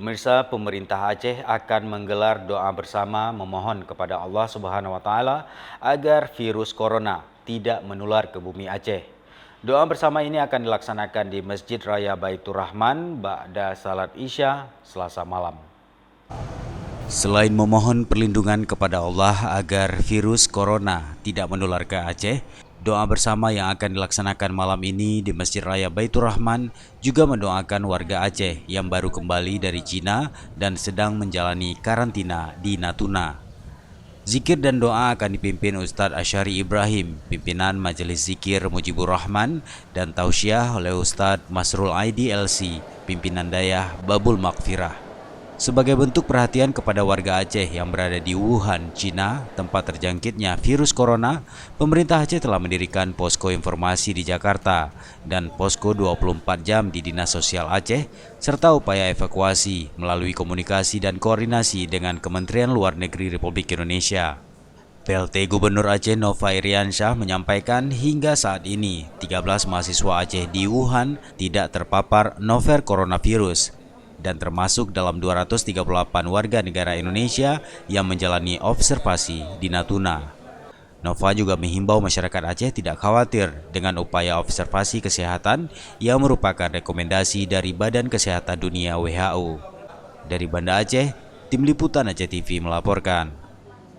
Pemirsa, pemerintah Aceh akan menggelar doa bersama memohon kepada Allah Subhanahu wa taala agar virus corona tidak menular ke bumi Aceh. Doa bersama ini akan dilaksanakan di Masjid Raya Baitur Rahman ba'da salat Isya Selasa malam. Selain memohon perlindungan kepada Allah agar virus corona tidak menular ke Aceh, doa bersama yang akan dilaksanakan malam ini di Masjid Raya Baitur Rahman juga mendoakan warga Aceh yang baru kembali dari Cina dan sedang menjalani karantina di Natuna. Zikir dan doa akan dipimpin Ustadz Asyari Ibrahim, pimpinan Majelis Zikir Mujibur Rahman, dan tausiah oleh Ustadz Masrul Aidi LC, pimpinan Dayah Babul Maghfirah. Sebagai bentuk perhatian kepada warga Aceh yang berada di Wuhan, Cina, tempat terjangkitnya virus corona, pemerintah Aceh telah mendirikan posko informasi di Jakarta dan posko 24 jam di Dinas Sosial Aceh, serta upaya evakuasi melalui komunikasi dan koordinasi dengan Kementerian Luar Negeri Republik Indonesia. PLT Gubernur Aceh Nova Iriansyah menyampaikan hingga saat ini 13 mahasiswa Aceh di Wuhan tidak terpapar novel coronavirus dan termasuk dalam 238 warga negara Indonesia yang menjalani observasi di Natuna. Nova juga menghimbau masyarakat Aceh tidak khawatir dengan upaya observasi kesehatan yang merupakan rekomendasi dari Badan Kesehatan Dunia WHO. Dari Banda Aceh, Tim Liputan Aceh TV melaporkan.